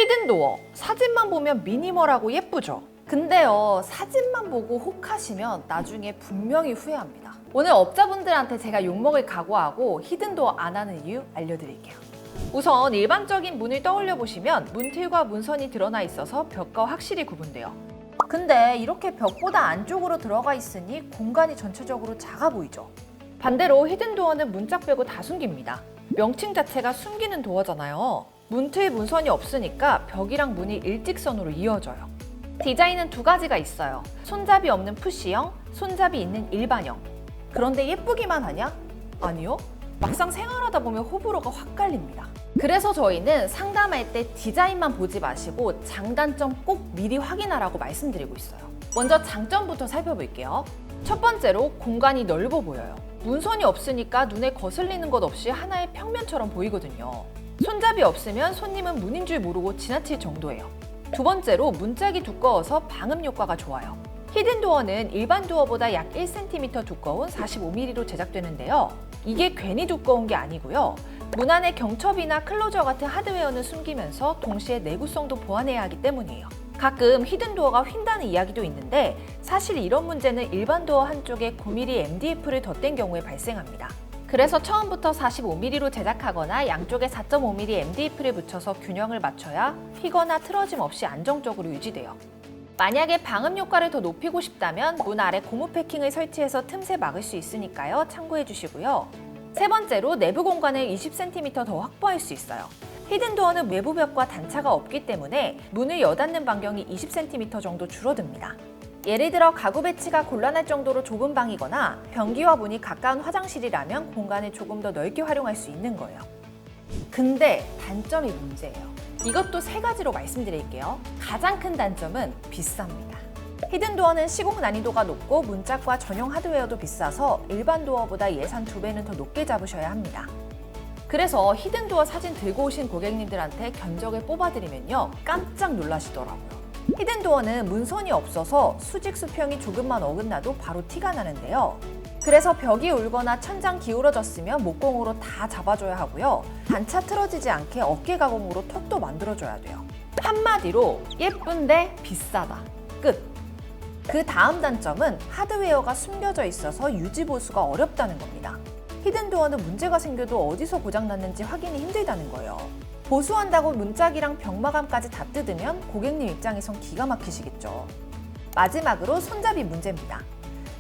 히든도어, 사진만 보면 미니멀하고 예쁘죠? 근데요, 사진만 보고 혹하시면 나중에 분명히 후회합니다. 오늘 업자분들한테 제가 욕먹을 각오하고 히든도어 안 하는 이유 알려드릴게요. 우선 일반적인 문을 떠올려 보시면 문틀과 문선이 드러나 있어서 벽과 확실히 구분돼요. 근데 이렇게 벽보다 안쪽으로 들어가 있으니 공간이 전체적으로 작아 보이죠? 반대로 히든도어는 문짝 빼고 다 숨깁니다. 명칭 자체가 숨기는 도어잖아요. 문틀 문선이 없으니까 벽이랑 문이 일직선으로 이어져요. 디자인은 두 가지가 있어요. 손잡이 없는 푸시형, 손잡이 있는 일반형. 그런데 예쁘기만 하냐? 아니요. 막상 생활하다 보면 호불호가 확 갈립니다. 그래서 저희는 상담할 때 디자인만 보지 마시고 장단점 꼭 미리 확인하라고 말씀드리고 있어요. 먼저 장점부터 살펴볼게요. 첫 번째로 공간이 넓어 보여요. 문선이 없으니까 눈에 거슬리는 것 없이 하나의 평면처럼 보이거든요. 손잡이 없으면 손님은 문인 줄 모르고 지나칠 정도예요. 두 번째로 문짝이 두꺼워서 방음 효과가 좋아요. 히든도어는 일반 도어보다 약 1cm 두꺼운 45mm로 제작되는데요. 이게 괜히 두꺼운 게 아니고요. 문 안에 경첩이나 클로저 같은 하드웨어는 숨기면서 동시에 내구성도 보완해야 하기 때문이에요. 가끔 히든도어가 휜다는 이야기도 있는데 사실 이런 문제는 일반 도어 한쪽에 9mm MDF를 덧댄 경우에 발생합니다. 그래서 처음부터 45mm로 제작하거나 양쪽에 4.5mm MDF를 붙여서 균형을 맞춰야 휘거나 틀어짐 없이 안정적으로 유지돼요. 만약에 방음 효과를 더 높이고 싶다면 문 아래 고무 패킹을 설치해서 틈새 막을 수 있으니까요. 참고해 주시고요. 세 번째로 내부 공간을 20cm 더 확보할 수 있어요. 히든도어는 외부 벽과 단차가 없기 때문에 문을 여닫는 반경이 20cm 정도 줄어듭니다. 예를 들어 가구 배치가 곤란할 정도로 좁은 방이거나 변기와 문이 가까운 화장실이라면 공간을 조금 더 넓게 활용할 수 있는 거예요. 근데 단점이 문제예요. 이것도 세 가지로 말씀드릴게요. 가장 큰 단점은 비쌉니다. 히든도어는 시공 난이도가 높고 문짝과 전용 하드웨어도 비싸서 일반 도어보다 예산 2배는 더 높게 잡으셔야 합니다. 그래서 히든도어 사진 들고 오신 고객님들한테 견적을 뽑아드리면요, 깜짝 놀라시더라고요. 히든도어는 문선이 없어서 수직 수평이 조금만 어긋나도 바로 티가 나는데요. 그래서 벽이 울거나 천장 기울어졌으면 목공으로 다 잡아줘야 하고요. 단차 틀어지지 않게 어깨 가공으로 턱도 만들어줘야 돼요. 한마디로 예쁜데 비싸다. 끝! 그 다음 단점은 하드웨어가 숨겨져 있어서 유지 보수가 어렵다는 겁니다. 히든도어는 문제가 생겨도 어디서 고장났는지 확인이 힘들다는 거예요. 보수한다고 문짝이랑 벽마감까지 다 뜯으면 고객님 입장에선 기가 막히시겠죠. 마지막으로 손잡이 문제입니다.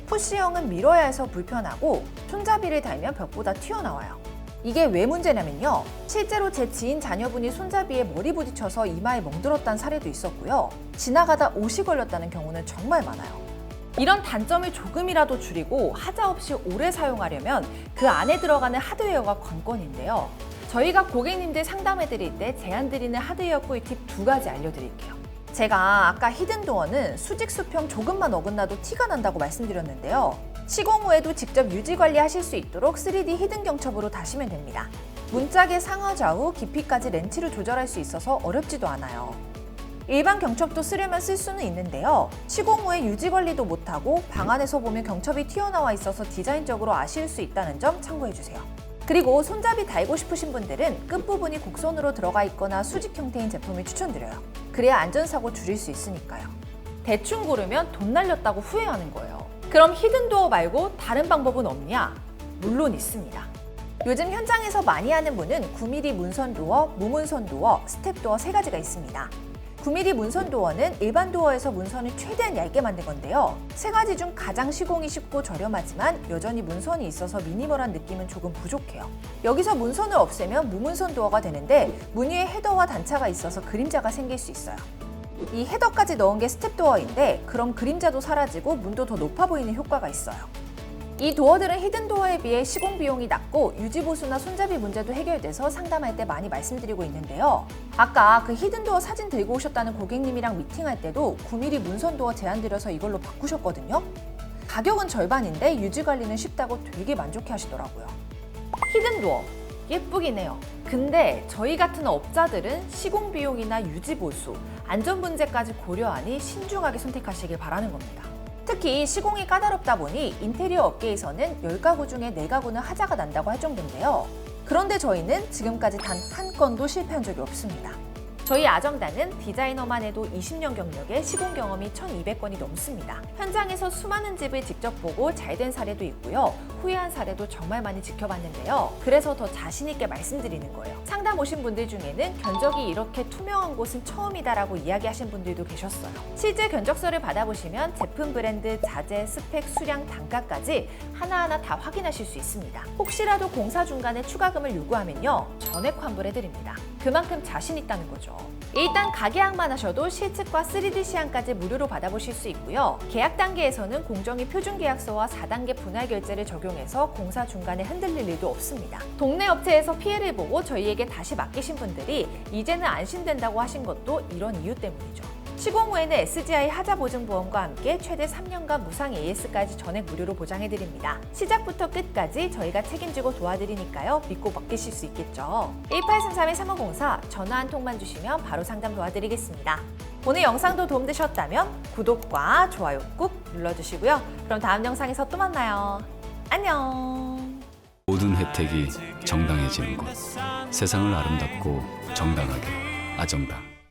푸시형은 밀어야 해서 불편하고 손잡이를 달면 벽보다 튀어나와요. 이게 왜 문제냐면요. 실제로 제 지인 자녀분이 손잡이에 머리 부딪혀서 이마에 멍들었다는 사례도 있었고요. 지나가다 옷이 걸렸다는 경우는 정말 많아요. 이런 단점을 조금이라도 줄이고 하자 없이 오래 사용하려면 그 안에 들어가는 하드웨어가 관건인데요. 저희가 고객님들 상담해드릴 때 제안드리는 하드웨어 꿀팁 2가지 알려드릴게요. 제가 아까 히든도어는 수직 수평 조금만 어긋나도 티가 난다고 말씀드렸는데요. 시공 후에도 직접 유지 관리하실 수 있도록 3D 히든 경첩으로 다시면 됩니다. 문짝의 상하 좌우 깊이까지 렌치를 조절할 수 있어서 어렵지도 않아요. 일반 경첩도 쓰려면 쓸 수는 있는데요. 시공 후에 유지 관리도 못하고 방 안에서 보면 경첩이 튀어나와 있어서 디자인적으로 아쉬울 수 있다는 점 참고해주세요. 그리고 손잡이 달고 싶으신 분들은 끝부분이 곡선으로 들어가 있거나 수직 형태인 제품을 추천드려요. 그래야 안전사고 줄일 수 있으니까요. 대충 고르면 돈 날렸다고 후회하는 거예요. 그럼 히든도어 말고 다른 방법은 없냐? 물론 있습니다. 요즘 현장에서 많이 하는 문은 9mm 문선 도어, 무문선 도어, 스텝 도어 3가지가 있습니다. 9mm 문선 도어는 일반 도어에서 문선을 최대한 얇게 만든 건데요. 3가지 중 가장 시공이 쉽고 저렴하지만 여전히 문선이 있어서 미니멀한 느낌은 조금 부족해요. 여기서 문선을 없애면 무문선 도어가 되는데 문 위에 헤더와 단차가 있어서 그림자가 생길 수 있어요. 이 헤더까지 넣은 게 스텝 도어인데 그럼 그림자도 사라지고 문도 더 높아 보이는 효과가 있어요. 이 도어들은 히든도어에 비해 시공 비용이 낮고 유지보수나 손잡이 문제도 해결돼서 상담할 때 많이 말씀드리고 있는데요. 아까 그 히든도어 사진 들고 오셨다는 고객님이랑 미팅할 때도 9mm 문선 도어 제안드려서 이걸로 바꾸셨거든요. 가격은 절반인데 유지관리는 쉽다고 되게 만족해 하시더라고요. 히든도어 예쁘긴 해요. 근데 저희 같은 업자들은 시공 비용이나 유지보수, 안전 문제까지 고려하니 신중하게 선택하시길 바라는 겁니다. 특히 시공이 까다롭다 보니 인테리어 업계에서는 10가구 중에 4가구는 하자가 난다고 할 정도인데요. 그런데 저희는 지금까지 단 한 건도 실패한 적이 없습니다. 저희 아정단은 디자이너만 해도 20년 경력에 시공 경험이 1,200건이 넘습니다. 현장에서 수많은 집을 직접 보고 잘된 사례도 있고요. 후회한 사례도 정말 많이 지켜봤는데요. 그래서 더 자신 있게 말씀드리는 거예요. 상담 오신 분들 중에는 견적이 이렇게 투명한 곳은 처음이다라고 이야기하신 분들도 계셨어요. 실제 견적서를 받아보시면 제품 브랜드, 자재, 스펙, 수량, 단가까지 하나하나 다 확인하실 수 있습니다. 혹시라도 공사 중간에 추가금을 요구하면요, 전액 환불해드립니다. 그만큼 자신 있다는 거죠. 일단 가계약만 하셔도 실측과 3D 시안까지 무료로 받아보실 수 있고요. 계약 단계에서는 공정위 표준계약서와 4단계 분할 결제를 적용해서 공사 중간에 흔들릴 일도 없습니다. 동네 업체에서 피해를 보고 저희에게 다시 맡기신 분들이 이제는 안심된다고 하신 것도 이런 이유 때문이죠. 시공 후에는 SGI 하자보증보험과 함께 최대 3년간 무상 AS까지 전액 무료로 보장해드립니다. 시작부터 끝까지 저희가 책임지고 도와드리니까요. 믿고 맡기실 수 있겠죠. 1833-3504 전화 한 통만 주시면 바로 상담 도와드리겠습니다. 오늘 영상도 도움되셨다면 구독과 좋아요 꾹 눌러주시고요. 그럼 다음 영상에서 또 만나요. 안녕. 모든 혜택이 정당해지는 곳. 세상을 아름답고 정당하게 아정당.